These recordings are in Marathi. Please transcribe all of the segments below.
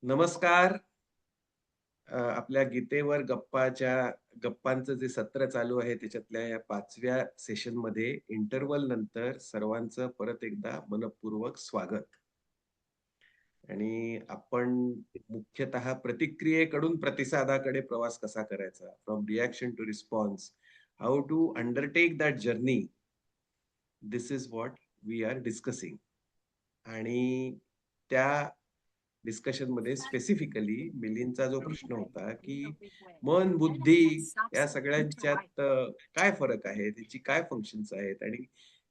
नमस्कार. आपल्या गीतेवर गप्पांचं जे सत्र चालू आहे त्याच्यातल्या या 5व्या सेशनमध्ये इंटरव्हल नंतर सर्वांचं परत एकदा मनःपूर्वक स्वागत. आणि आपण मुख्यतः प्रतिक्रियेकडून प्रतिसादाकडे प्रवास कसा करायचा, from reaction to response, how to undertake that journey, this is what we are discussing. आणि त्या डिस्कशनमध्ये स्पेसिफिकली मिलिंदचा जो प्रश्न होता, की मन, बुद्धी या सगळ्यांच्यात काय फरक आहे? त्याची काय फंक्शन्स आहेत? आणि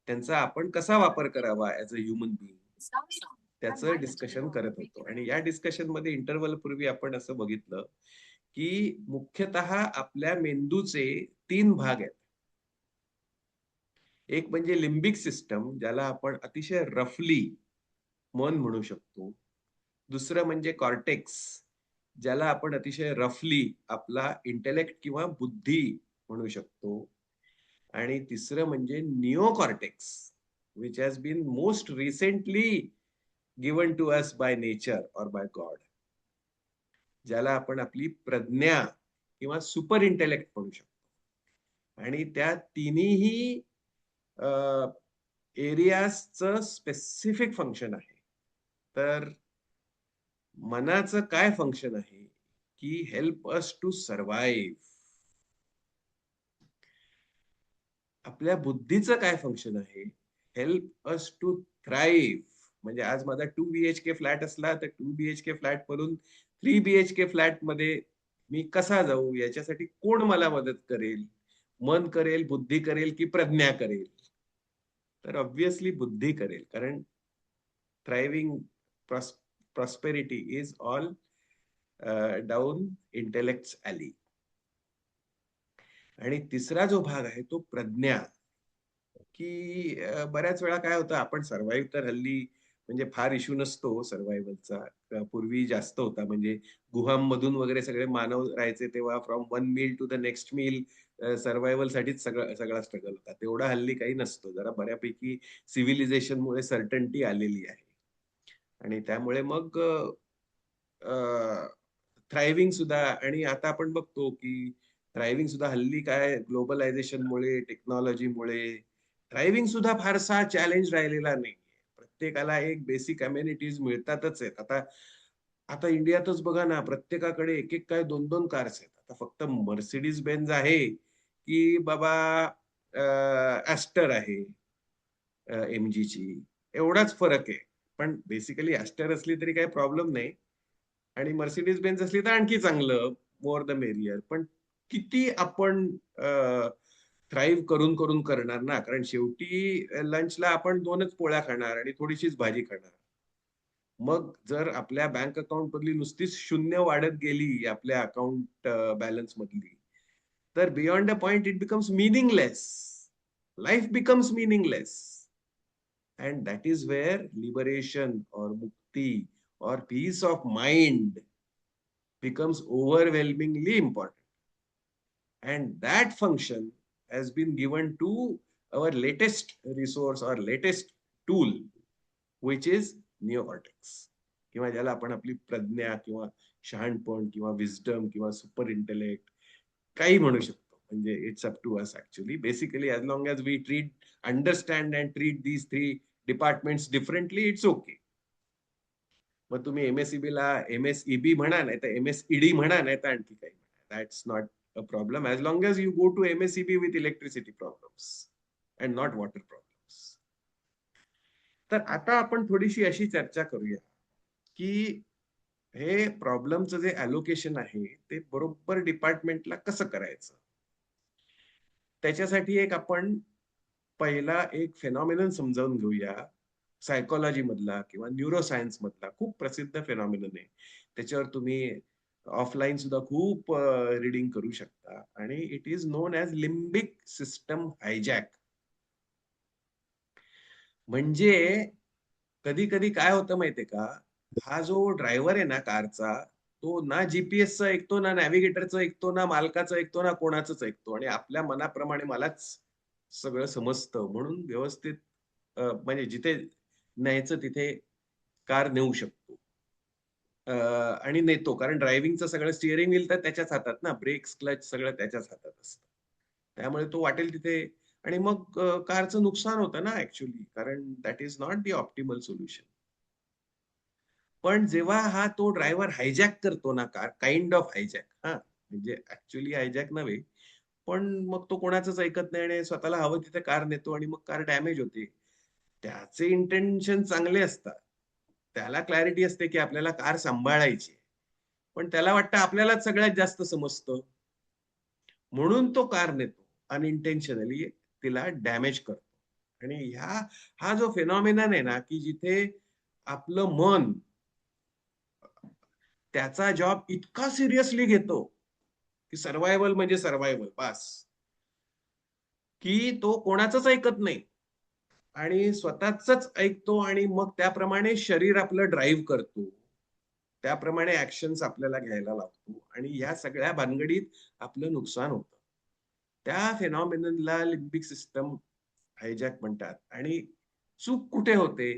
त्यांचा आपण कसा वापर करावा ॲज अ ह्युमन बीइंग? त्याचं डिस्कशन करत होतो. आणि या डिस्कशनमध्ये इंटरव्हल पूर्वी आपण असं बघितलं, की मुख्यतः आपल्या मेंदूचे 3 भाग आहेत. एक म्हणजे लिंबिक सिस्टम, ज्याला आपण अतिशय रफली मन म्हणू शकतो. दुसरं म्हणजे कॉर्टेक्स, ज्याला आपण अतिशय रफली आपला इंटेलेक्ट किंवा बुद्धी म्हणू शकतो. आणि तिसरं म्हणजे neocortex, which has been most recently given to us by nature or by God, ज्याला आपण आपली प्रज्ञा किंवा सुपर इंटेलेक्ट म्हणू शकतो. आणि त्या तिन्हीही एरियाजचं स्पेसिफिक फंक्शन आहे. तर मनाचं काय फंक्शन आहे, की हेल्प अस टू सर्व्हाइव्ह. आपल्या बुद्धीचं काय फंक्शन आहे, हेल्प अस टू थ्राईव्ह. म्हणजे आज माझा 2 बीएचके फ्लॅट असला तर 2 बीएचके फ्लॅट मधून 3 बीएचके फ्लॅट मध्ये मी कसा जाऊ, याच्यासाठी कोण मला मदत करेल? मन करेल, बुद्धी करेल, की प्रज्ञा करेल? तर ऑब्व्हियसली बुद्धी करेल, कारण thriving prosperity is all down intellectually. आणि तिसरा जो भाग आहे तो प्रज्ञा, की बऱ्याच वेळा काय होतं, आपण सर्व्हाइव्ह तर हल्ली म्हणजे फार इश्यू नसतो सर्व्हायव्हलचा. पूर्वी जास्त होता. म्हणजे गुहांमधून वगैरे सगळे मानव राहायचे तेव्हा from one meal to the next meal साठीच सगळा स्ट्रगल होता. तेवढा हल्ली काही नसतो. जरा बऱ्यापैकी सिव्हिलायझेशनमुळे सर्टन्टी आलेली आहे. आणि त्यामुळे मग थ्रायव्हिंग सुद्धा. आणि आता आपण बघतो, की थ्रायव्हिंग सुद्धा हल्ली काय ग्लोबलायझेशनमुळे, टेक्नॉलॉजीमुळे थ्रायव्हिंग सुद्धा फारसा चॅलेंज राहिलेला नाहीये. प्रत्येकाला एक बेसिक अमेनिटीज मिळतातच आहेत. आता आता इंडियातच बघा ना, प्रत्येकाकडे एक-एक काय 2-2 कार्स आहेत. आता फक्त मर्सिडीज बेन्झ आहे, की बाबा आहे एमजीची. एवढाच फरक आहे. पण बेसिकली ॲस्टर असली तरी काही प्रॉब्लेम नाही. आणि मर्सिडीज बेन्झ असली तर आणखी चांगलं, मोर द मेरियर. पण किती आपण थ्राईव्ह करून करणार ना, कारण शेवटी लंचला आपण 2च पोळ्या खाणार आणि थोडीशीच भाजी खाणार. मग जर आपल्या बँक अकाउंट मधली नुसतीच शून्य वाढत गेली आपल्या अकाउंट बॅलन्स मधली, तर beyond a point it becomes meaningless. Life becomes meaningless. And that is where liberation or mukti or peace of mind becomes overwhelmingly important. And that function has been given to our latest resource or latest tool, which is neocortex. किंवा ज्याला आपण आपली प्रज्ञा किंवा शहाणपण किंवा विजडम किंवा सुपर इंटेलेक्ट काही म्हणू शकतो. म्हणजे it's up to us actually. Basically as long as we understand and treat these 3 departments differently, it's okay. मग तुम्ही एम-एस-सी-बीला एम-एस-ई-बी म्हणा, नाहीतर एम-एस-ई-डी म्हणा, नाहीतर आणखी काही म्हणा. That's not a problem as long as you go to MSEB with electricity problems and not water problems. तर आता आपण थोडीशी अशी चर्चा करूया, की हे प्रॉब्लेमचं जे अलोकेशन आहे, ते बरोबर डिपार्टमेंटला कसं करायचं? त्याच्यासाठी आपण पहिला एक फेनॉमेनन समजावून घेऊया. सायकॉलॉजी मधला किंवा न्यूरोसायन्स मधला खूप प्रसिद्ध फेनॉमेनन आहे. त्याच्यावर तुम्ही ऑफलाईन सुद्धा खूप रीडिंग करू शकता. आणि it is non as limbic system hijack. म्हणजे कधी-कधी काय होतं माहितीये का? हा जो ड्रायव्हर आहे ना कारचा, तो ना जीपीएसचं ऐकतो, ना नॅव्हिगेटरचं ऐकतो, ना मालकाचं ऐकतो, ना कोणाचंच ऐकतो. आणि आपल्या मनाप्रमाणे मलाच सगळं समजतं म्हणून व्यवस्थित म्हणजे जिथे न्यायचं तिथे कार नेऊ शकतो. आणि नेतो. कारण ड्रायव्हिंगचं सगळं स्टिअरिंग व्हील तर त्याच्याच हातात ना, ब्रेक्स, क्लच सगळं त्याच्याच हातात असतं. त्यामुळे तो वाटेल तिथे आणि मग कारचं नुकसान होतं ना ॲक्चुअली, कारण that is not the optimal solution. पण जेव्हा हा तो ड्रायव्हर हायजॅक करतो ना कार, काइंड ऑफ हायजॅक म्हणजे ॲक्चुअली हायजॅक नव्हे, पण मग तो कोणाचंच ऐकत नाही आणि स्वतःला हवं तिथे कार नेतो आणि मग कार डॅमेज होते. त्याचे इंटेन्शन चांगले असतात. त्याला क्लॅरिटी असते, की आपल्याला कार सांभाळायची आहे. पण त्याला वाटतं आपल्यालाच सगळ्यात जास्त समजतं. म्हणून तो कार नेतो अनइंटेन्शनली तिला डॅमेज करतो. आणि हा जो फेनॉमेनॉन आहे ना, की जिथे आपलं मन त्याचा जॉब इतका सिरियसली घेतो, की सर्व्हायव्हल म्हणजे सर्व्हायव्हल बास. की तो कोणाचंच ऐकत नाही आणि स्वतःचंच ऐकतो आणि मग त्याप्रमाणे शरीर आपलं ड्राईव्ह करतो. त्याप्रमाणे ॲक्शन्स आपल्याला घ्यायला लागतो आणि या सगळ्या भानगडीत आपलं नुकसान होतं. त्या फेनॉमेननला लिम्बिक सिस्टम हायजॅक म्हणतात आणि चूक कुठे होते,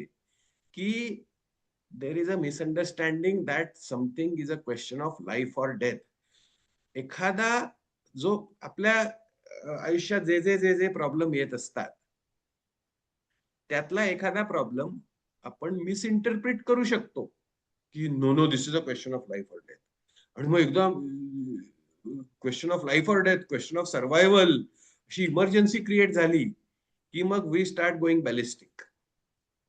की there is a misunderstanding that something is a question of life or death. एखादा जो आपल्या आयुष्यात जे प्रॉब्लेम येत असतात, त्यातला एखादा प्रॉब्लेम आपण मिसइंटरप्रिट करू शकतो, की no, no, this is a question of life or death. आणि मग एकदम question of life or death, question of survival अशी इमर्जन्सी क्रिएट झाली, की मग we start going ballistic.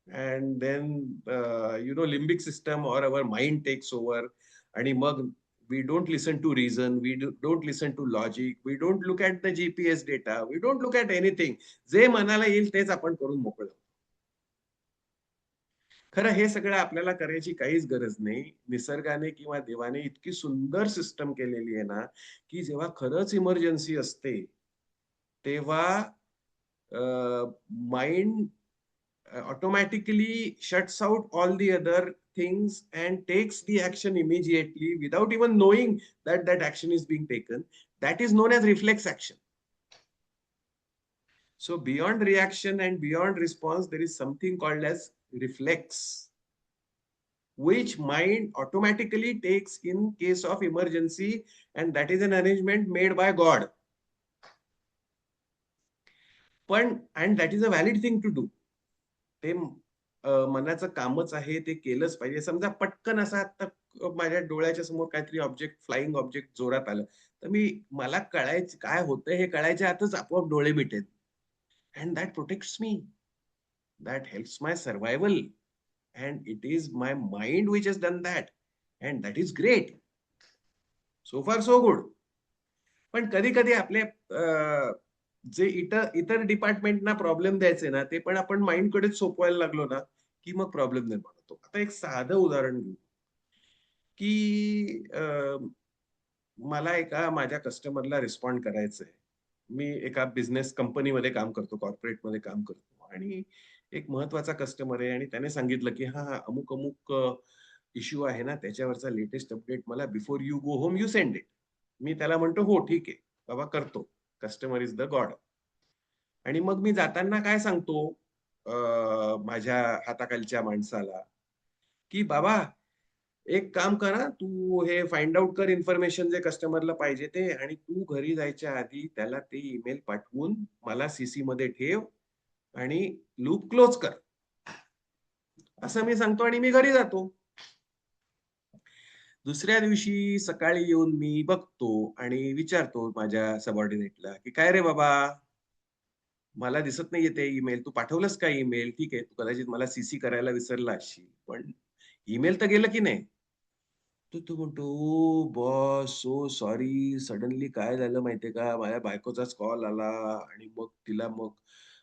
And then limbic system or our mind takes over आणि मग we don't listen to reason, don't listen to logic, we don't look at the GPS data, we don't look at anything. जे मनाला येईल तेच आपण करून मोकळं. खरं हे सगळं आपल्याला करायची काहीच गरज नाही. निसर्गाने किंवा देवाने इतकी सुंदर सिस्टम केलेली आहे ना, की जेव्हा खरंच इमर्जन्सी असते, तेव्हा mind automatically shuts out all the other things and takes the action immediately without even knowing that that action is being taken. That is known as reflex action. So beyond reaction and beyond response, there is something called as reflex, which mind automatically takes in case of emergency, and that is an arrangement made by God. And that is a valid thing to do. ते मनाचं कामच आहे, ते केलंच पाहिजे. समजा पटकन असं आता माझ्या डोळ्याच्या समोर काहीतरी ऑब्जेक्ट, फ्लाइंग ऑब्जेक्ट जोरात आलं, तर मला कळायचं काय होतंय हे कळायच्या आतच आपोआप डोळे मिटेल. And that protects me. That helps my survival. And it is my mind which has done that. And that is great. So far so good. पण कधी-कधी आपले जे इतर डिपार्टमेंटना प्रॉब्लेम द्यायचे ना, ते पण आपण माइंडकडेच सोपवायला लागलो ना, की मग प्रॉब्लेम निर्माण होतो. आता एक साधं उदाहरण घेऊ, की मला एका माझ्या कस्टमरला रिस्पॉन्ड करायचंय. मी एका बिझनेस कंपनीमध्ये काम करतो, कॉर्पोरेटमध्ये काम करतो आणि एक महत्वाचा कस्टमर आहे आणि त्याने सांगितलं, की "हां, हां, अमुक-अमुक इश्यू आहे ना, त्याच्यावरचा लेटेस्ट अपडेट मला before you go home you send it." मी त्याला म्हणतो, "हो, ठीक आहे. बाबा करतो. Customer is the god." आणि मग मी जाताना काय सांगतो माझ्या हाताखालच्या माणसाला, की "बाबा, एक काम कर तू हे फाइंड आउट कर इन्फॉर्मेशन जे कस्टमरला पाहिजे ते आणि तू घरी जायच्या आधी त्याला ते ईमेल पाठवून मला सीसी मध्ये ठेव आणि लूप क्लोज कर." असं मी सांगतो आणि मी घरी जातो. दुसऱ्या दिवशी सकाळी येऊन मी बघतो आणि विचारतो माझ्या सबऑर्डिनेटला, की "काय रे बाबा, मला दिसत नाहीये ते ईमेल. तू पाठवलंस का ईमेल? ठीक आहे, तू कदाचित मला सीसी करायला विसरला असशील, पण ईमेल तर गेलं की नाही?" तर तो म्हणतो, "ओह बॉस, सो सॉरी. सडनली काय झालं माहितीये का, माझ्या बायकोचाच कॉल आला आणि मग तिला मग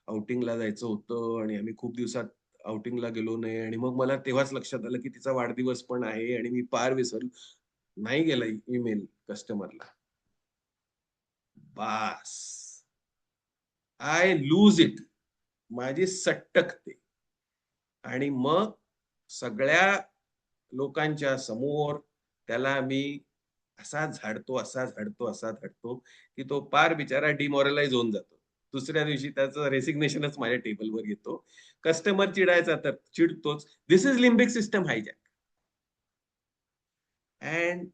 आउटिंगला जायचं होतं आणि आम्ही खूप दिवसात आउटिंगला गेलो नाही आणि मग मला तेव्हाच लक्षात आलं, की तिचा वाढदिवस पण आहे आणि मी पार विसरलो." नाही गेला ईमेल कस्टमरला. बास. I lose it. माझी सटकते. आणि मग सगळ्या लोकांच्या समोर त्याला मी असा झाडतो, की तो पार बिचारा डिमोरलाईज होऊन जातो. दुसऱ्या दिवशी त्याचं रेसिग्नेशनच माझ्या टेबलवर येतो. कस्टमर चिडायचा तर चिडतोच. This is limbic system hijack. And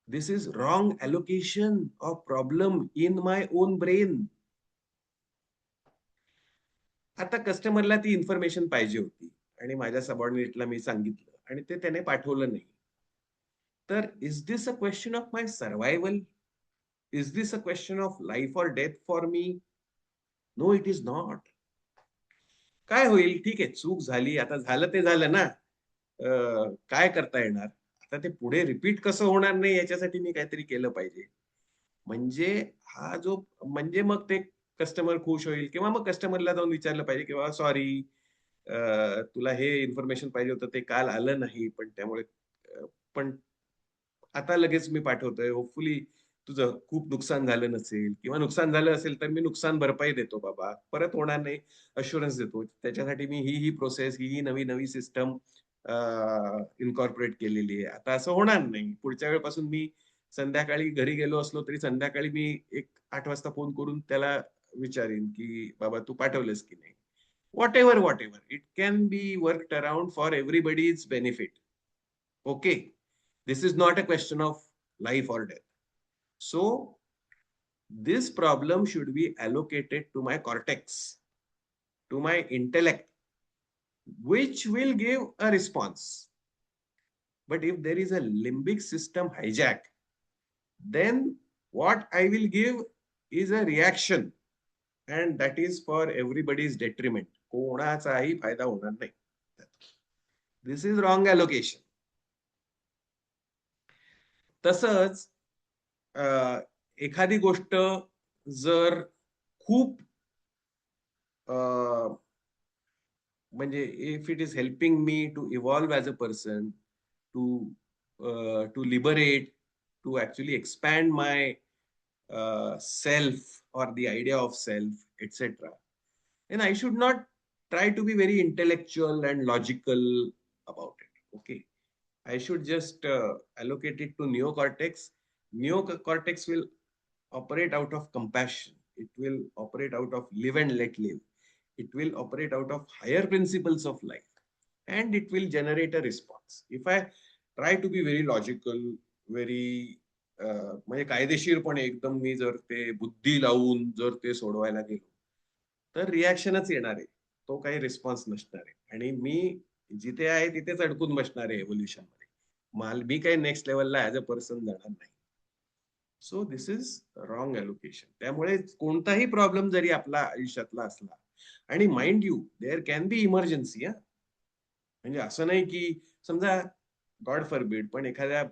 this is wrong allocation of problem in my own brain. आता कस्टमरला ती इन्फॉर्मेशन पाहिजे होती आणि माझ्या सबऑर्डिनेटला मी सांगितलं आणि ते त्याने पाठवलं नाही. तर is this a question of my survival? Is this a question of life और death for me? No, it is not. काय होईल? ठीक आहे, चूक झाली, आता झालं ते झालं ना. काय करता येणार? आता ते पुढे रिपीट कसं होणार नाही याच्यासाठी मी काहीतरी केलं पाहिजे. म्हणजे हा जो म्हणजे मग ते कस्टमर खुश होईल किंवा मग कस्टमरला जाऊन विचारलं पाहिजे किंवा सॉरी, तुला हे इन्फॉर्मेशन पाहिजे होतं ते काल आलं नाही, पण त्यामुळे पण आता लगेच मी पाठवतोय. होपफुली तुझं खूप नुकसान झालं नसेल किंवा नुकसान झालं असेल तर मी नुकसान भरपाई देतो बाबा. परत होणार नाही, अश्युरन्स देतो. त्याच्यासाठी मी ही प्रोसेस, ही नवी सिस्टम इन्कॉर्पोरेट केलेली आहे. आता असं होणार नाही. पुढच्या वेळेपासून मी संध्याकाळी घरी गेलो असलो तरी संध्याकाळी मी एक 8 वाजता फोन करून त्याला विचारीन, की "बाबा तू पाठवलंस की नाही?" Whatever, whatever. It can be worked around for everybody's benefit. Okay? This is not a question of life or death. So, this problem should be allocated to my cortex, to my intellect, which will give a response. But if there is a limbic system hijack, then what I will give is a reaction, and that is for everybody's detriment. कोणाचाही फायदा होणार नाही. This is wrong allocation. तसंच एखादी गोष्ट जर खूप म्हणजे if it is helping me to evolve as a person, to liberate, to actually expand my self or the idea of self, etc. And I should not try to be very intellectual and logical about it. Okay. I should just allocate it to neocortex. Neocortex will operate out of compassion. It will operate out of live and let live. It will operate out of higher principles of life. And it will generate a response. If I try to be very logical, very म्हणजे कायदेशीरपणे एकदम मी जर ते बुद्धी लावून जर ते सोडवायला गेलो तर रिॲक्शनच येणार आहे. तो काही रिस्पॉन्स नसणार आहे आणि मी जिथे आहे तिथेच अडकून बसणार आहे एव्होल्युशन मध्ये. मी काही नेक्स्ट लेवलला ऍज अ पर्सन जाणार नाही. So this is wrong allocation. त्यामुळे कोणताही प्रॉब्लेम जरी आपला आयुष्यातला असला आणि mind you there can be emergency. म्हणजे असं नाही की समजा गॉड फॉरबिड पण एखाद्या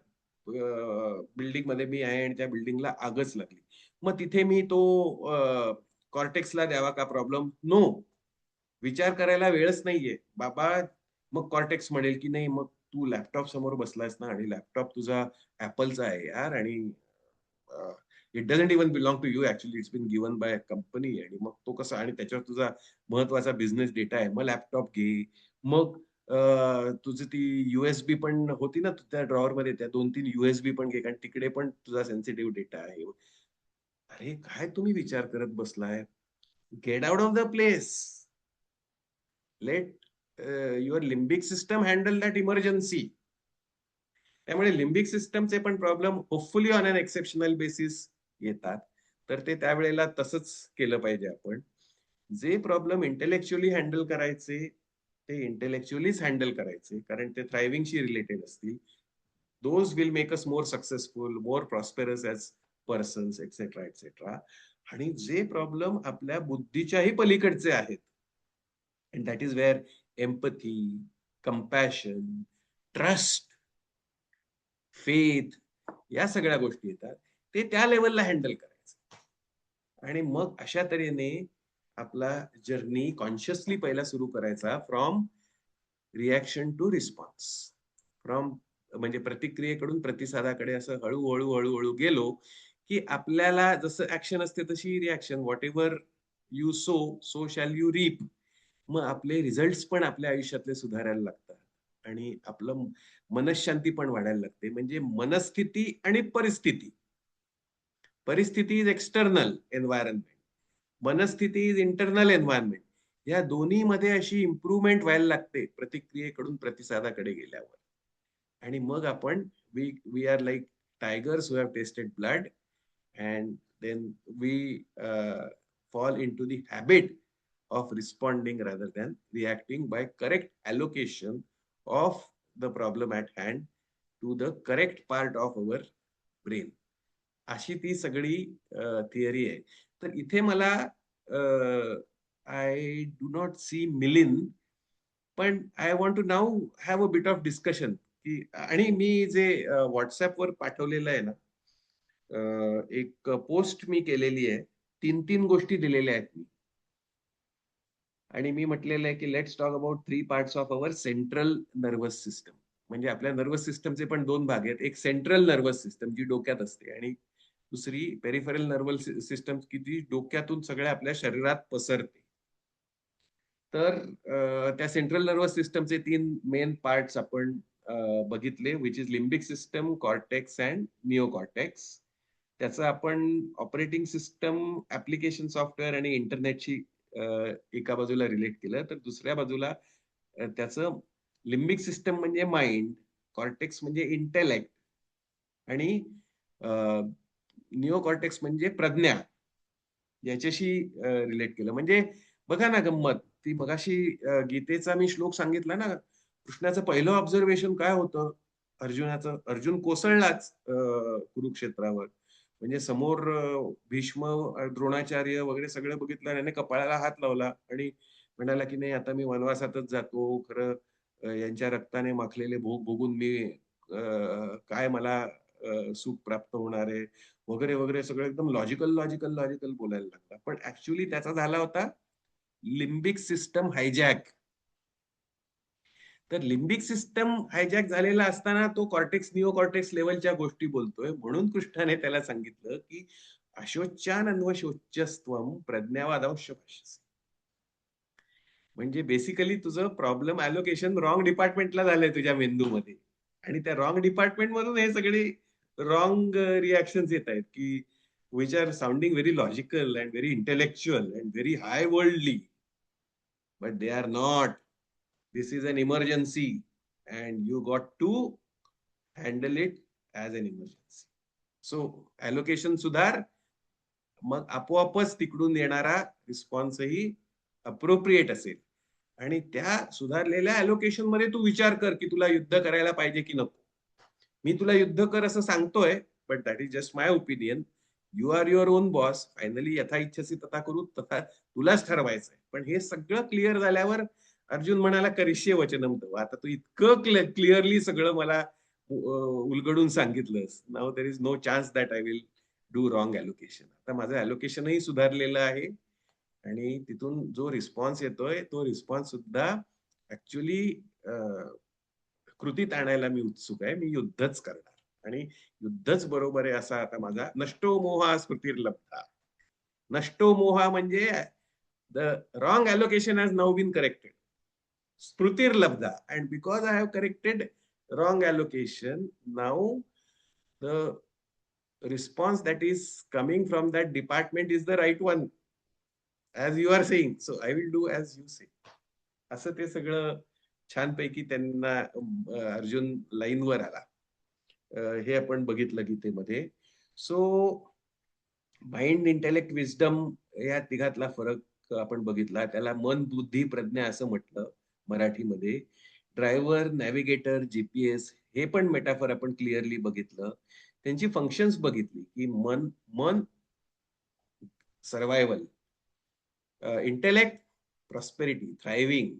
बिल्डिंग मध्ये मी आहे आणि त्या बिल्डिंगला आगच लागली, मग तिथे मी तो कॉर्टेक्सला द्यावा का प्रॉब्लेम? नो. विचार करायला वेळच नाहीये बाबा. मग कॉर्टेक्स म्हणेल की नाही, मग तू लॅपटॉप समोर बसलायस ना आणि लॅपटॉप तुझा ऍपलचा आहे यार आणि it doesn't even belong to you, actually it's been given by company आणि मग तो कसा आणि त्याच्यावर तुझा महत्वाचा बिझनेस डेटा आहे, मग लॅपटॉप घे. मग तुझी ती युएसबी पण होती ना त्या ड्रॉवर मध्ये, त्या 2-3 युएसबी पण घे कारण तिकडे पण तुझा सेन्सिटिव्ह डेटा आहे. अरे काय तुम्ही विचार करत बसलाय? Get out of the place. Let your limbic system handle that emergency. त्यामुळे लिम्बिक सिस्टमचे पण problem hopefully on an exceptional basis येतात. तर ते त्यावेळेला तसंच केलं पाहिजे आपण. जे प्रॉब्लेम इंटेलेक्च्युअली हँडल करायचे ते इंटेलेक्च्युअलीच हँडल करायचे कारण ते थ्रायव्हिंगशी रिलेटेड असतील. Those will make us more successful, more prosperous as persons, etcetera etcetera. आणि जे प्रॉब्लेम आपल्या बुद्धीच्याही पलीकडचे आहेत, and that is where empathy, compassion, trust, faith या सगळ्या गोष्टी येतात, ते त्या लेवलला हँडल करायचं. आणि मग अशा तऱ्हेने आपला जर्नी कॉन्शियसली पहिला सुरू करायचा from reaction to response. From म्हणजे प्रतिक्रियेकडून प्रतिसादाकडे असं हळूहळू हळूहळू गेलो की आपल्याला जसं ऍक्शन असते तशी reaction. Whatever you sow so shall you reap. मग आपले रिझल्ट पण आपल्या आयुष्यातले सुधारायला लागतात आणि आपलं मनशांती पण वाढायला लागते. म्हणजे मनस्थिती आणि परिस्थिती. परिस्थिती इज एक्सटर्नल एन्व्हायरमेंट, मनस्थिती इज इंटरनल एन्व्हायरमेंट. या दोन्ही मध्ये अशी इम्प्रूव्हमेंट व्हायला लागते प्रतिक्रियेकडून प्रतिसादाकडे गेल्यावर. आणि मग आपण we are like tigers who have tasted blood, and then we fall into the habit of responding rather than reacting by correct allocation of the problem at hand to the correct part of our brain. अशी ती सगळी थिअरी आहे. तर इथे मला I do not see Milind, पण I want to now have a bit of discussion की, आणि मी जे व्हॉट्सअपवर पाठवलेलं आहे ना, एक पोस्ट मी केलेली आहे, 3 गोष्टी दिलेल्या आहेत मी, आणि मी म्हटलेलं आहे की let's talk about 3 parts of our central nervous system. म्हणजे आपल्या नर्वस सिस्टमचे पण 2 भाग आहेत. एक सेंट्रल नर्वस सिस्टम जी डोक्यात असते, आणि दुसरी पेरिफेरल नर्वस सिस्टम की जी डोक्यातून सगळ्या आपल्या शरीरात पसरते. तर त्या सेंट्रल नर्वस सिस्टमचे 3 मेन पार्ट्स आपण बघितले, which is limbic system, cortex and neocortex. त्याचं आपण ऑपरेटिंग सिस्टम, ऍप्लिकेशन सॉफ्टवेअर आणि इंटरनेटशी एका बाजूला रिलेट केलं, तर दुसऱ्या बाजूला त्याचं लिम्बिक सिस्टम म्हणजे माइंड, कॉर्टेक्स म्हणजे इंटेलेक्ट, आणि निओकॉर्टेक्स म्हणजे प्रज्ञा, याच्याशी रिलेट केलं. म्हणजे बघा ना गंमत, ती मगाशी गीतेचा मी श्लोक सांगितला ना, कृष्णाचं पहिलं ऑब्झर्वेशन काय होतं अर्जुनाचं? अर्जुन कोसळलाच कुरुक्षेत्रावर. म्हणजे समोर भीष्म, द्रोणाचार्य वगैरे सगळं बघितलं, त्याने कपाळाला हात लावला आणि म्हणाला की नाही, आता मी वनवासातच जातो, खरं यांच्या रक्ताने माखलेले भोग भोगून मी काय मला सुख प्राप्त होणार आहे वगैरे वगैरे, सगळं एकदम लॉजिकल लॉजिकल लॉजिकल बोलायला लागला. पण ऍक्च्युअली त्याचा झाला होता लिम्बिक सिस्टम हायजॅक. तर लिम्बिक सिस्टम हायजॅक झालेला असताना तो कॉर्टेक्स निओ कॉर्टेक्स लेवलच्या गोष्टी बोलतोय, म्हणून कृष्णाने त्याला सांगितलं की अशोच्यानन्वशोच्यस्त्वम प्रज्ञावादवश्य भाषसे. म्हणजे बेसिकली तुझं प्रॉब्लेम अलोकेशन रॉंग डिपार्टमेंटला झालंय तुझ्या मेंदूमध्ये, आणि त्या रॉंग डिपार्टमेंट मधून हे सगळे रॉंग रिॲक्शन्स येत आहेत की which are sounding very logical and very intellectual and very high worldly, but they are not. This is an emergency and you got to handle it as an emergency. So allocation सुधार, मग आपोआपच तिकडून येणारा रिस्पॉन्सही अप्रोप्रिएट असेल. आणि त्या सुधारलेल्या अलोकेशन मध्ये तू विचार कर की तुला युद्ध करायला पाहिजे की नको. मी तुला युद्ध कर असं सांगतोय, but that is just my opinion. You are your own boss. Finally यथा इच्छसी तथा करू, तथा तुलाच ठरवायचंय. पण हे सगळं क्लिअर झाल्यावर अर्जुन म्हणाला करिष्ये वचनम तव. आता तू इतकं क्लिअरली सगळं मला उलगडून सांगितलंस, now there is no chance that I will do wrong allocation. आता माझं अलोकेशनही सुधारलेलं आहे, आणि तिथून जो रिस्पॉन्स येतोय तो रिस्पॉन्स सुद्धा ऍक्च्युअली कृतीत आणायला मी उत्सुक आहे. मी युद्धच करणार, आणि युद्धच बरोबर आहे असा आता माझा नष्टो मोहा स्मृतिर्लब्धा. नष्टो मोहा म्हणजे the wrong allocation has now been corrected. Smritirlabdha. And because I have corrected wrong allocation, now the response that is coming from that department is the right one, as you are saying. So I will do as you say. असं ते सगळं छानपैकी त्यांना अर्जुन लाईनवर आला. हे आपण बघितलं गीतेमध्ये. सो माइंड, इंटेलेक्ट, विजडम या तिघातला फरक आपण बघितला. त्याला मन, बुद्धी, प्रज्ञा असं म्हटलं मराठीमध्ये. ड्रायव्हर, नॅव्हिगेटर, जीपीएस हे पण मेटाफर आपण क्लिअरली बघितलं. त्यांची फंक्शन्स बघितली की मन मन सर्वायवल, इंटेलेक्ट प्रॉस्पेरिटी थ्रायव्हिंग,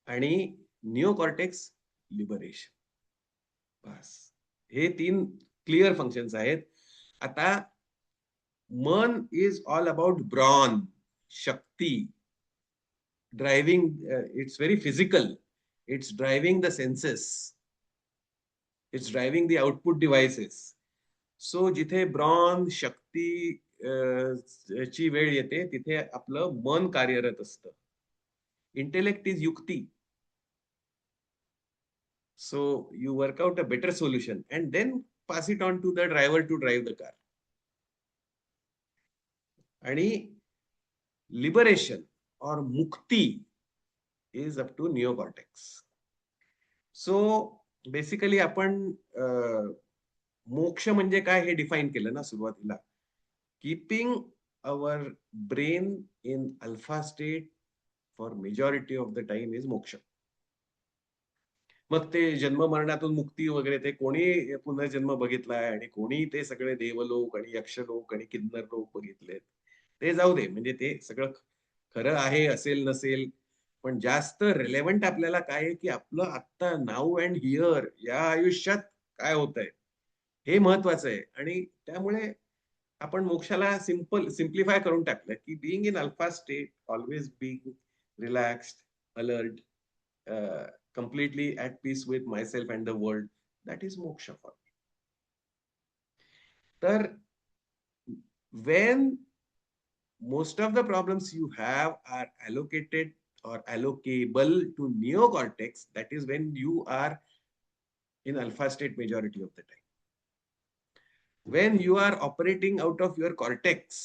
आणि निओ कॉर्टेक्स लिबरेशन. बस हे 3 क्लिअर फंक्शन्स आहेत. आता मन इज ऑल अबाउट ब्रॉन, शक्ती, driving. It's very physical. It's driving the senses, it's driving the output devices. So जिथे ब्रॉन, शक्ती ची वेळ येते तिथे आपलं मन कार्यरत असतं. इंटेलेक्ट इज युक्ती. So you work out a better solution and then pass it on to the driver to drive the car. आणि liberation or mukti is up to neocortex. So basically आपण मोक्ष म्हणजे काय हे डिफाईन केलं ना सुरुवातीला. Keeping our brain in alpha state for majority of the time is मोक्ष. मग ते जन्म मरणातून मुक्ती वगैरे ते कोणी पुनर्जन्म बघितलाय आणि कोणी ते सगळे देवलोक आणि यक्षलोक आणि किन्नर लोक बघितलेत, ते जाऊ दे. म्हणजे ते सगळं खरं आहे, असेल नसेल. पण जास्त रिलेव्हंट आपल्याला काय आहे, की आपलं आत्ता नाऊ अँड हिअर या आयुष्यात काय होतंय हे महत्वाचं आहे. आणि त्यामुळे आपण मोक्षाला सिम्प्लिफाय करून टाकलं, की being in alpha state, always being relaxed, alert, completely at peace with myself and the world, that is moksha for me. तर when most of the problems you have are allocated or allocable to neocortex, that is when you are in alpha state majority of the time. When you are operating out of your cortex,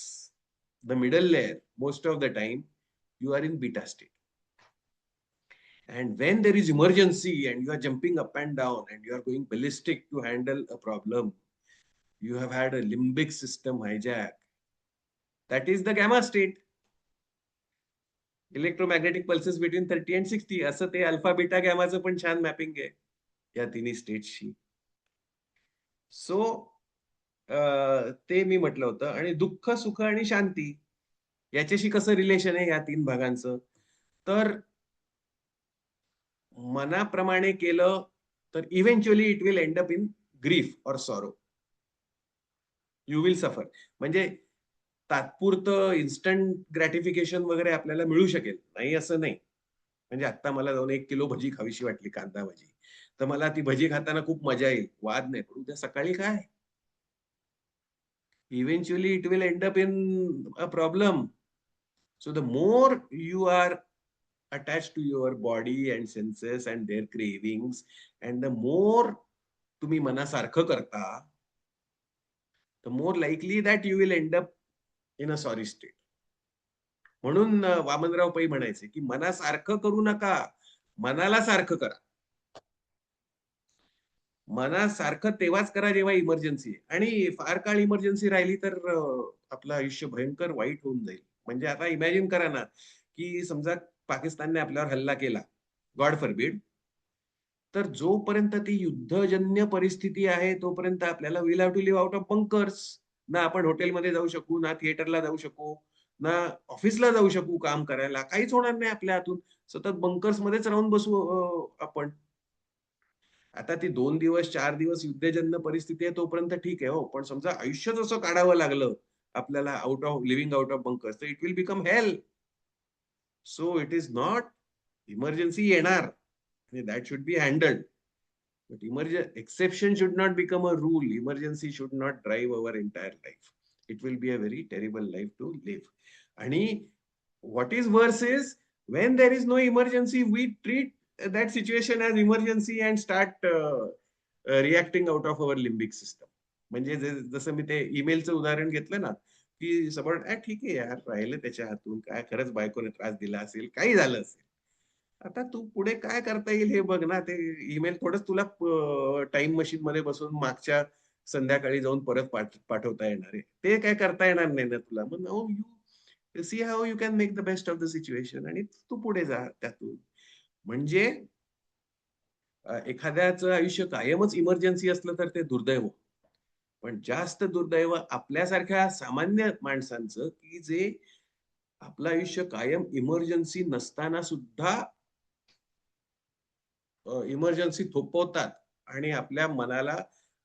the middle layer, most of the time you are in beta state. And when there is emergency and you are jumping up and down and you are going ballistic to handle a problem, you have had a limbic system hijack. That is the gamma state. Electromagnetic pulses between 30 and 60. असं ते अल्फा बीटा गॅमाचं पण छान मॅपिंग आहे या तिन्ही स्टेट्सची. सो ते मी म्हटलं होतं. आणि दुःख, सुख आणि शांती याच्याशी कसं रिलेशन आहे या तीन भागांचं. तर मनाप्रमाणे केलं तर eventually it will end up in grief or sorrow. You will suffer. म्हणजे तात्पुरतं इन्स्टंट ग्रॅटिफिकेशन वगैरे आपल्याला मिळू शकेल, नाही असं नाही. म्हणजे आता मला जाऊन 1 किलो भजी खावीशी वाटली, कांदा भजी, तर मला ती भजी खाताना खूप मजा येईल, वाद नाही. पण उद्या सकाळी काय, eventually it will end up in a problem. So the more you are attached to your body and senses and their cravings, and the more तुम्ही मनासारखं करता, the more likely that you will end up in a sorry state. म्हणून वामनराव पै म्हणायचे, की मनासारखं करू नका, मनाला सारखं करा. मनासारखं तेव्हाच करा जेव्हा इमर्जन्सी आहे. आणि फार काळ इमर्जन्सी राहिली तर आपलं आयुष्य भयंकर वाईट होऊन जाईल. म्हणजे आता इमॅजिन करा ना, की समजा पाकिस्तानने आपल्यावर हल्ला केला, गॉड फॉरबिड. तर जोपर्यंत ती युद्धजन्य परिस्थिती आहे, तोपर्यंत आपल्याला will have to live out of bunkers. ना आपण हॉटेलमध्ये जाऊ शकू, ना थिएटरला जाऊ शकू, ना ऑफिसला जाऊ शकू काम करायला. काहीच होणार नाही आपल्या हातून. सतत बंकर्स मध्येच राहून बसू आपण. आता ती 2 दिवस 4 दिवस युद्धजन्य परिस्थिती आहे तोपर्यंत ठीक आहे हो. पण समजा आयुष्यच असं काढावं लागलं आपल्याला लिव्हिंग आउट ऑफ बंकर्स, तर it will become hell. So it is not, emergency येणार, that should be handled. But exception should not become a rule. Emergency should not drive our entire life. It will be a very terrible life to live. And what is worse is when there is no emergency, we treat that situation as emergency and start reacting out of our limbic system. म्हणजे जसं मी ते ईमेलचं उदाहरण घेतलं ना, की सबळ ठीक आहे यार, राहिलं त्याच्या हातून, काय खरंच बायकोने त्रास दिला असेल, काही झालं असेल. आता तू पुढे काय करता येईल हे बघ ना. ते ईमेल थोडंच तुला टाइम मशीन मध्ये बसून मागच्या संध्याकाळी जाऊन परत पाठवता येणार आहे. ते काय करता येणार नाही ना तुला. मग now you see how you can make the best of the situation आणि तू पुढे जा त्यातून. म्हणजे एखाद्याचं आयुष्य कायमच इमर्जन्सी असलं तर ते दुर्दैव. पण जास्त दुर्दैव आपल्यासारख्या सामान्य माणसांचं, की जे आपलं आयुष्य कायम इमर्जन्सी नसताना सुद्धा इमर्जन्सी थोपवतात आणि आपल्या मनाला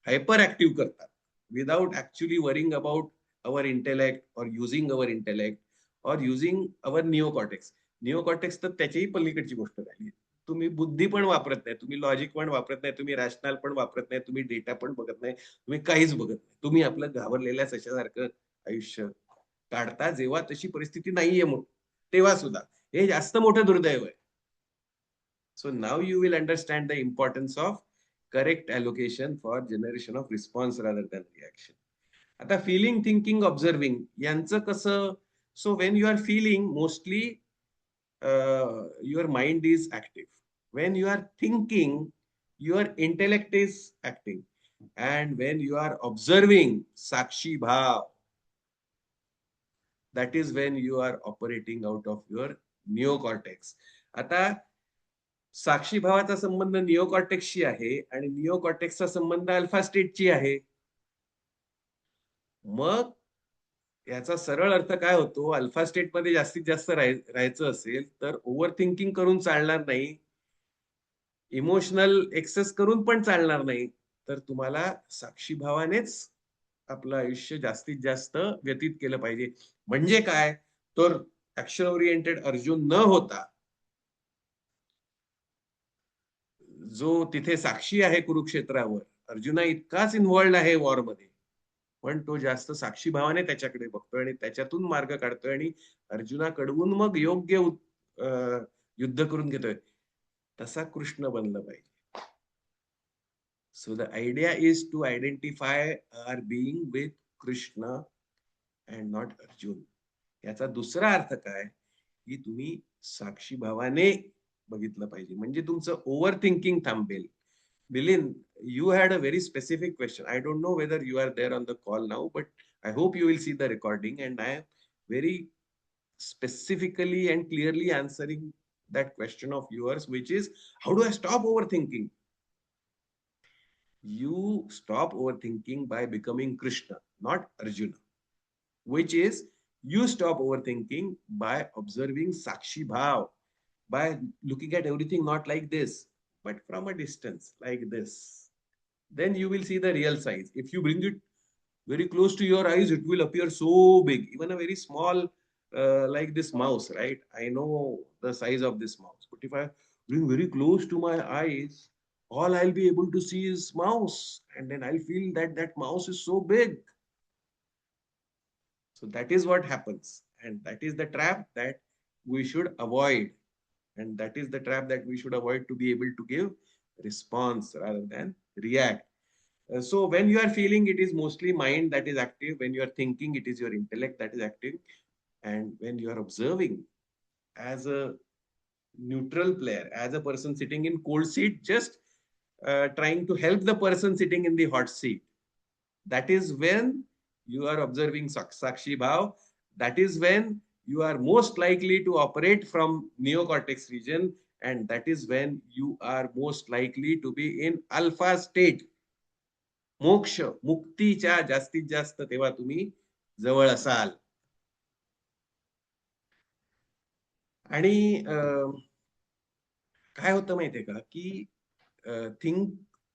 हायपर ऍक्टिव्ह करतात without actually worrying about our intellect और युझिंग अवर इंटेलेक्ट और युझिंग अवर निओकॉर्टेक्स. निओकॉर्टेक्स तर त्याच्याही पलीकडची गोष्ट झाली. तुम्ही बुद्धी पण वापरत नाही, तुम्ही लॉजिक पण वापरत नाही, तुम्ही रॅशनल पण वापरत नाही, तुम्ही डेटा पण बघत नाही, तुम्ही काहीच बघत नाही. तुम्ही आपलं घाबरलेल्या सशासारखं आयुष्य काढता जेव्हा तशी परिस्थिती नाहीये. मग तेव्हा सुद्धा हे जास्त मोठं दुर्दैव आहे. So now you will understand the importance of correct allocation for generation of response rather than reaction. आता feeling, thinking, observing यांचं कसं. So when you are feeling, mostly your mind is active. When you are thinking, your intellect is acting. And when you are observing sakshi bhav, that is when you are operating out of your neocortex. आता साक्षी भावाचा संबंध निओकॉर्टेक्सशी आहे आणि निओकॉर्टेक्सचा संबंध अल्फा स्टेटची आहे. मग याचा सरळ अर्थ काय होतो, अल्फा स्टेटमध्ये जास्तीत जास्त राहायचं असेल तर ओव्हर थिंकिंग करून चालणार नाही, इमोशनल एक्सेस करून पण चालणार नाही, तर तुम्हाला साक्षी भावानेच आपलं आयुष्य जास्तीत जास्त व्यतीत केलं पाहिजे. म्हणजे काय, तर ऍक्शन ओरिएंटेड अर्जुन न होता जो तिथे साक्षी आहे कुरुक्षेत्रावर, अर्जुना इतकाच इन्व्हॉल्ड आहे वॉरमध्ये, पण तो जास्त साक्षी भावाने त्याच्याकडे बघतोय आणि त्याच्यातून मार्ग काढतोय आणि अर्जुनाकडून मग योग्य युद्ध करून घेतोय. तसा कृष्ण बनलं पाहिजे. So the idea is to identify are being with Krishna and not Arjun. याचा दुसरा अर्थ काय, की तुम्ही साक्षी भावाने बघितलं पाहिजे, म्हणजे तुमचं ओव्हर थिंकिंग थांबेल. Milind, you had a very specific question. I don't know whether you are there on the call now, but I hope you will see the recording, and I am very specifically and clearly answering that question of yours, which is, how do I stop overthinking? You stop overthinking by becoming Krishna, not Arjuna, which is you stop overthinking by observing Sakshi Bhav, by looking at everything not like this, but from a distance, like this. Then you will see the real size. If you bring it very close to your eyes, it will appear so big. Even a very small, like this mouse, right? I know the size of this mouse, but if I bring very close to my eyes, all I'll be able to see is mouse, and then I'll feel that that mouse is so big. So that is what happens, and that is the trap that we should avoid, and that is the trap that we should avoid, to be able to give response rather than react. So when you are feeling, it is mostly mind that is active. When you are thinking, it is your intellect that is active. And when you are observing, as a neutral player, as a person sitting in cold seat, just trying to help the person sitting in the hot seat, that is when you are observing Sakshi Bhav. That is when you are most likely to operate from neocortex region, and that is when you are most likely to be in alpha state. मोक्ष मुक्तीच्या जास्तीत जास्त तेव्हा तुम्ही जवळ असाल. आणि काय होतं माहितीये का, की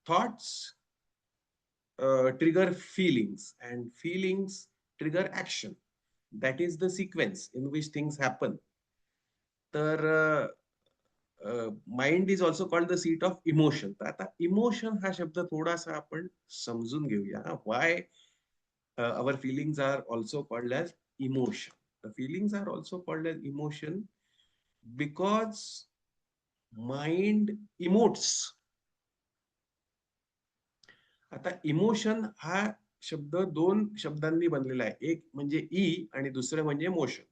thoughts trigger feelings, and feelings trigger action. That is the sequence in which things happen. तर mind is also called the seat of emotion. तर आता इमोशन हा शब्द थोडासा आपण समजून घेऊया. Y our feelings are also called as emotion. The feelings are also called as emotion because mind emotes. आता इमोशन हा शब्द दोन शब्दांनी बनलेला आहे. एक म्हणजे ई आणि दुसरं म्हणजे मोशन.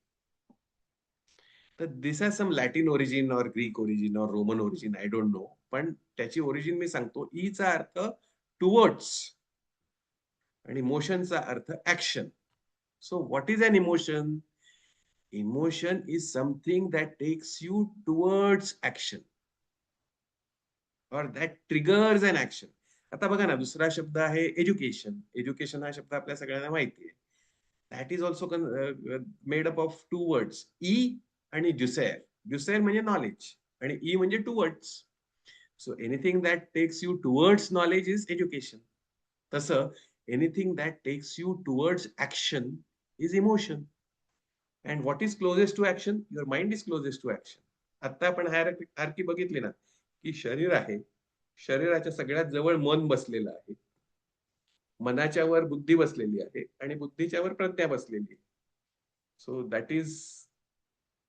तर दिस हॅज सम लॅटिन ओरिजिन और ग्रीक ओरिजिन और Roman origin, I don't know, पण त्याची ओरिजिन मी सांगतो. ईचा अर्थ टुवर्ड्स आणि मोशनचा अर्थ action. So what is an emotion? Emotion is something that takes you towards action और दॅट ट्रिगर्स अन ऍक्शन. आता बघा ना, दुसरा शब्द आहे एज्युकेशन. एज्युकेशन हा शब्द आपल्या सगळ्यांना माहिती आहे. That is also made up of two words, e आणि ज्युसेर. ज्युसेर म्हणजे नॉलेज आणि ई म्हणजे towards. So anything that takes you towards knowledge is education. तसं anything that takes you towards action is emotion. And what is closest to action? Your mind is closest to action. आता आपण हायरार्की बघितली ना, की शरीर आहे, शरीराच्या सगळ्यात जवळ मन बसलेलं आहे, मनाच्या वर बुद्धी बसलेली आहे आणि बुद्धीच्या वर प्रज्ञा बसलेली आहे. So that is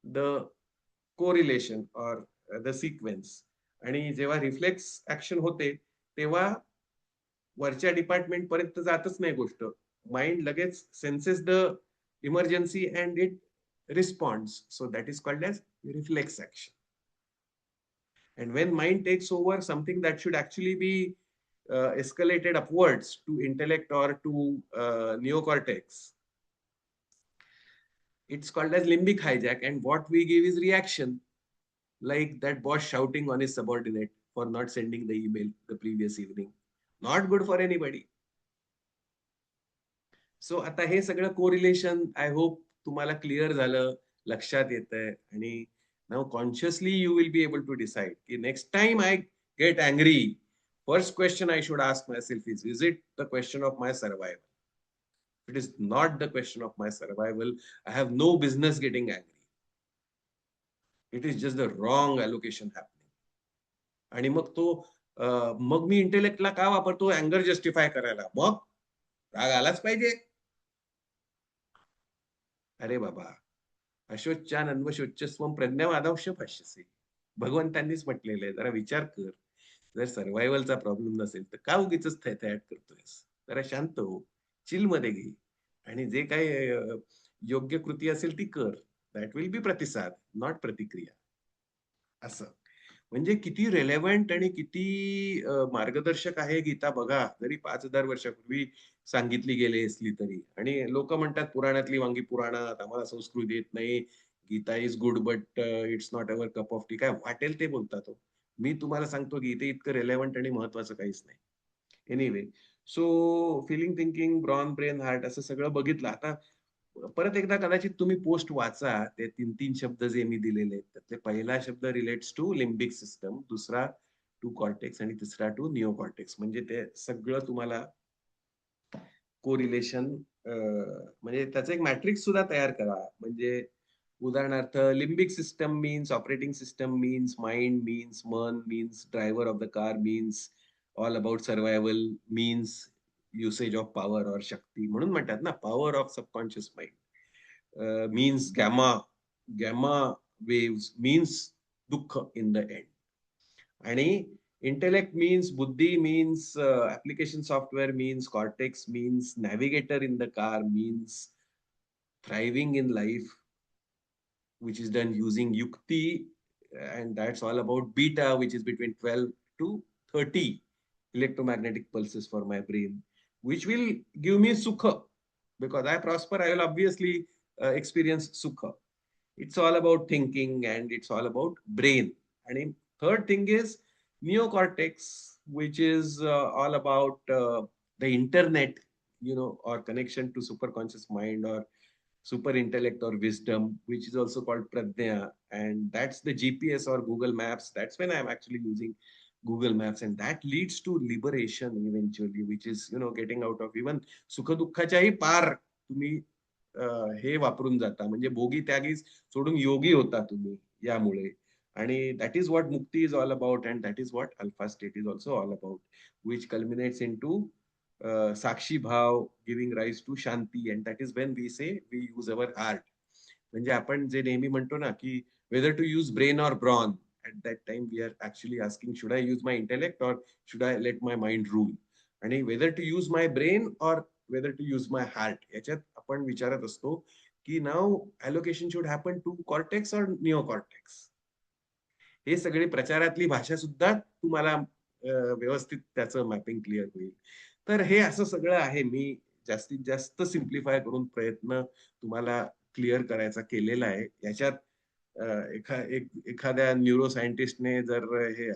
the correlation और द सिक्वेन्स. आणि जेव्हा रिफ्लेक्स ऍक्शन होते तेव्हा वरच्या डिपार्टमेंट पर्यंत जातच नाही गोष्ट. माइंड लगेच senses the emergency and it responds. So that is called as reflex action. And when mind takes over something that should actually be escalated upwards to intellect or to neocortex, it's called as limbic hijack, and what we give is reaction, like that boss shouting on his subordinate for not sending the email the previous evening. Not good for anybody. So आता हे सगळं कोरिलेशन आय होप तुम्हाला क्लिअर झालं, लक्षात येतंय, आणि now consciously you will be able to decide की next time I get angry, first question I should ask myself is it the question of my survival? It is not the question of my survival. I have no business getting angry. It is just the wrong allocation happening. आणि मग तो मग मी इंटेलेक्टला का वापरतो? अँगर जस्टिफाय करायला. मग राग आलाच पाहिजे. अरे बाबा, अशोच्यान अन्वशोच्यस्वम प्रज्ञावादांश भाष्यसे, भगवंतांनीच म्हटलेलं आहे. जरा विचार कर, जर सर्व्हायव्हलचा प्रॉब्लेम नसेल तर का उगीच थैथयाट करतोयस? जरा शांत हो, चिल मध्ये घे, आणि जे काही योग्य कृती असेल ती कर. दॅट विल बी प्रतिसाद, नॉट प्रतिक्रिया. असं म्हणजे किती रेलेव्हंट आणि किती मार्गदर्शक आहे गीता बघा. जरी 5,000 वर्षापूर्वी सांगितली गेली असली तरी. आणि लोक म्हणतात पुराणातली वांगी पुराणात, आम्हाला संस्कृत येत नाही, Gita is good but it's not our cup of tea. काय वाटेल ते बोलतात हो. मी तुम्हाला सांगतो गीते इतकं रेलेव्हंट आणि महत्वाचं काहीच नाही. एनिवे, सो फिलिंग, थिंकिंग, ब्रॉन, ब्रेन, हार्ट असं सगळं बघितलं. आता परत एकदा कदाचित तुम्ही पोस्ट वाचा, ते 3-3 शब्द जे मी दिलेले आहेत त्यातले पहिला शब्द रिलेट्स टू लिम्बिक सिस्टम, दुसरा टू कॉर्टेक्स आणि तिसरा टू निओ कॉर्टेक्स. म्हणजे ते सगळं तुम्हाला कोरिलेशन, म्हणजे त्याचं एक मॅट्रिक्स सुद्धा तयार करा. म्हणजे उदाहरणार्थ limbic system means operating system means mind means मन means driver of the car means all about survival means usage of power और शक्ती. म्हणून म्हणतात ना power of subconscious mind means gamma, gamma waves means दुःख इन द एंड. आणि intellect means buddhi means application software means cortex means navigator in the car means thriving in life, which is done using yukti, and that's all about beta, which is between 12 to 30 electromagnetic pulses for my brain, which will give me sukha. Because I prosper, I will obviously experience sukha. It's all about thinking and it's all about brain. And third thing is neocortex, which is all about the internet, or connection to superconscious mind or super intellect or wisdom, which is also called pradnya. And that's the GPS or Google Maps. That's when I'm actually using Google Maps, and that leads to liberation eventually, which is getting out of even सुख दुःखाच्याही पार तुम्ही हे वापरून जाता. म्हणजे भोगी त्यागी सोडून योगी होता तुम्ही यामुळे. आणि that is what mukti is all about, and that is what alpha state is also all about, which culminates into sakshi bhav, giving rise to shanti, and that is when we say we use our heart. म्हणजे आपण जे नेहमी म्हणतो ना की whether to use brain or brawn, at that time we are actually asking, should I use my intellect or should I let my mind rule? आणि whether to use my brain or whether to use my heart, याच्यात आपण विचारत असतो की नाव allocation should happen to cortex or neocortex. हे सगळे प्रचारातली भाषा सुद्धा तुम्हाला व्यवस्थित त्याचं मॅपिंग क्लिअर होईल. तर हे असं सगळं आहे. मी जास्तीत जास्त सिम्प्लिफाय करून प्रयत्न तुम्हाला क्लिअर करायचा केलेला आहे. याच्यात एखाद्या न्यूरो सायंटिस्टने जर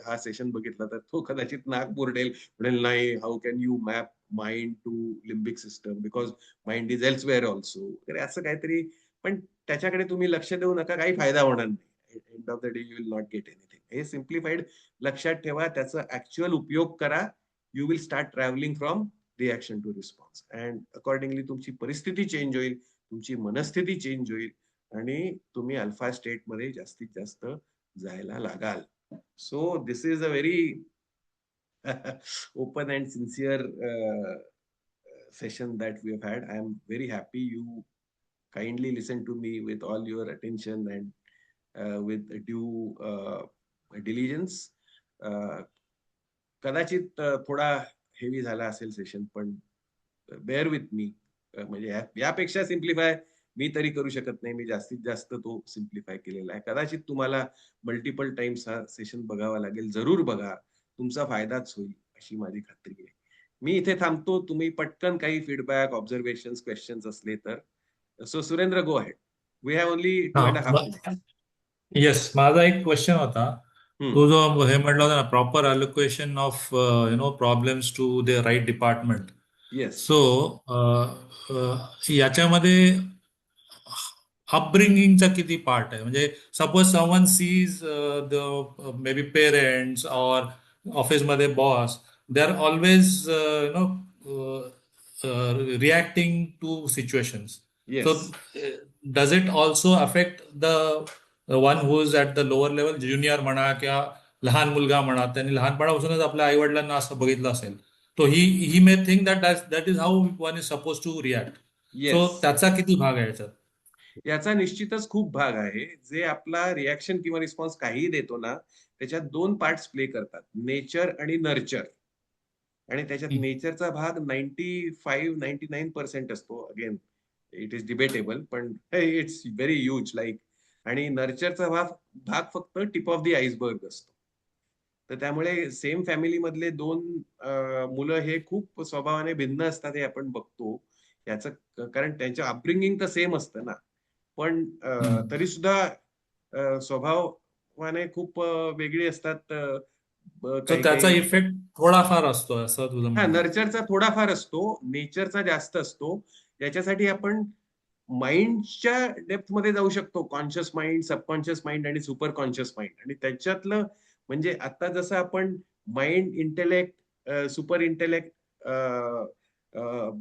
हा सेशन बघितला तर तो कदाचित नाक बोरडेल, म्हणेल नाही, how can you map mind to limbic system because mind is elsewhere also, वगैरे असं काहीतरी. पण त्याच्याकडे तुम्ही लक्ष देऊ नका, काही फायदा होणार नाही. End of the day you will not get anything. हे सिम्प्लिफाईड लक्षात ठेवा, त्याचा ऍक्च्युअल उपयोग करा. You will start travelling from reaction to response, and accordingly तुमची परिस्थिती चेंज होईल, तुमची मनस्थिती चेंज होईल, आणि तुम्ही अल्फा स्टेट मध्ये जास्तीत जास्त जायला लागाल. So this is a very open and sincere session that we have had. I am very happy you kindly listened to me with all your attention and with due diligence. कदाचित थोडा हेवी झाला असेल सेशन, पण बेअर विथ मी. म्हणजे यापेक्षा सिम्प्लिफाय मी तरी करू शकत नाही. मी जास्तीत जास्त तो सिम्प्लिफाय केलेला आहे. कदाचित तुम्हाला मल्टिपल टाइम्स हा सेशन बघावा लागेल. जरूर बघा. तुमचा फायदाच होईल अशी माझी खात्री आहे. मी इथे थांबतो. तुम्ही पटकन काही फीडबॅक, ऑब्झर्वेशन्स, क्वेश्चन्स असले तर. So Surendra, go ahead. We have only 2.5 minutes. Yes, माझा एक क्वेश्चन होता. तो जो हे म्हटलं होतं ना, proper allocation of problems to the right department. Yes. So याच्यामध्ये अपब्रिंगिंगचा किती पार्ट आहे? म्हणजे suppose someone sees the maybe parents or ऑफिसमध्ये boss, they are always reacting to situations. So yes. Does it also affect the one who is at the lower level, junior म्हणा किंवा लहान मुलगा म्हणा, त्यांनी लहानपणापासूनच आपल्या आई वडिलांना असं बघितलं असेल, तो he may think that is how one is supposed to react. So yes. त्याचा किती भाग आहे याच्यात? याचा निश्चितच खूप भाग आहे. जे आपला रिॲक्शन किंवा रिस्पॉन्स काहीही देतो ना, त्याच्यात 2 पार्ट्स प्ले करतात. नेचर आणि नर्चर. आणि त्याच्यात हं. नेचरचा भाग 95-99% असतो. अगेन इट इज डिबेटेबल, पण इट्स व्हेरी ह्यूज लाइक. आणि नर्चरचा भाग भाग फक्त टिप ऑफ द आईसबर्ग असतो. तर त्यामुळे सेम फॅमिलीमधले 2 मुलं हे खूप स्वभावाने भिन्न असतात हे आपण बघतो. याचं कारण त्यांचं अपब्रिंगिंग तर सेम असतं ना. पण हं. तरी सुद्धा स्वभावाने खूप वेगळी असतात. सो त्याचा काही-काही इफेक्ट थोडाफार असतो असं तुझं हां, म्हणणं आहे? नर्चरचा थोडाफार असतो, नेचरचा जास्त असतो. याच्यासाठी आपण माइंडच्या डेप्थमध्ये जाऊ शकतो. कॉन्शियस माइंड, सबकॉन्शियस माइंड आणि सुपर कॉन्शियस माइंड. आणि त्याच्यातलं म्हणजे आता जसं आपण mind, intellect, super intellect,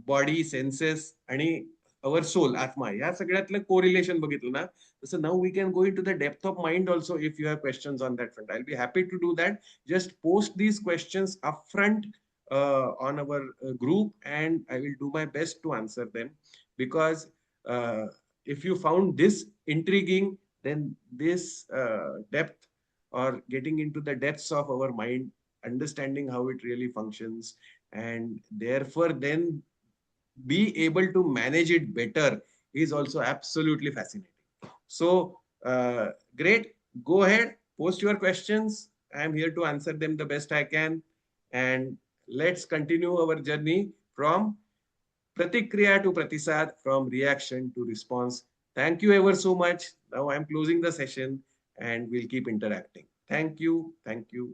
body, senses आणि अवर सोल, आत्मा, या सगळ्यातलं कोरिलेशन बघितलं ना, तसं now we can go into the depth of mind also if you have questions on that front. I will be happy to do that. Just post these questions upfront on our group, and I will do my best to answer them. Because if you found this intriguing, then this depth, or getting into the depths of our mind, understanding how it really functions, and therefore then be able to manage it better, is also absolutely fascinating. So, great. Go ahead, post your questions. I am here to answer them the best I can. And let's continue our journey from Pratikriya to Pratisad, from reaction to response. Thank you ever so much. Now I'm closing the session and we'll keep interacting. Thank you. Thank you.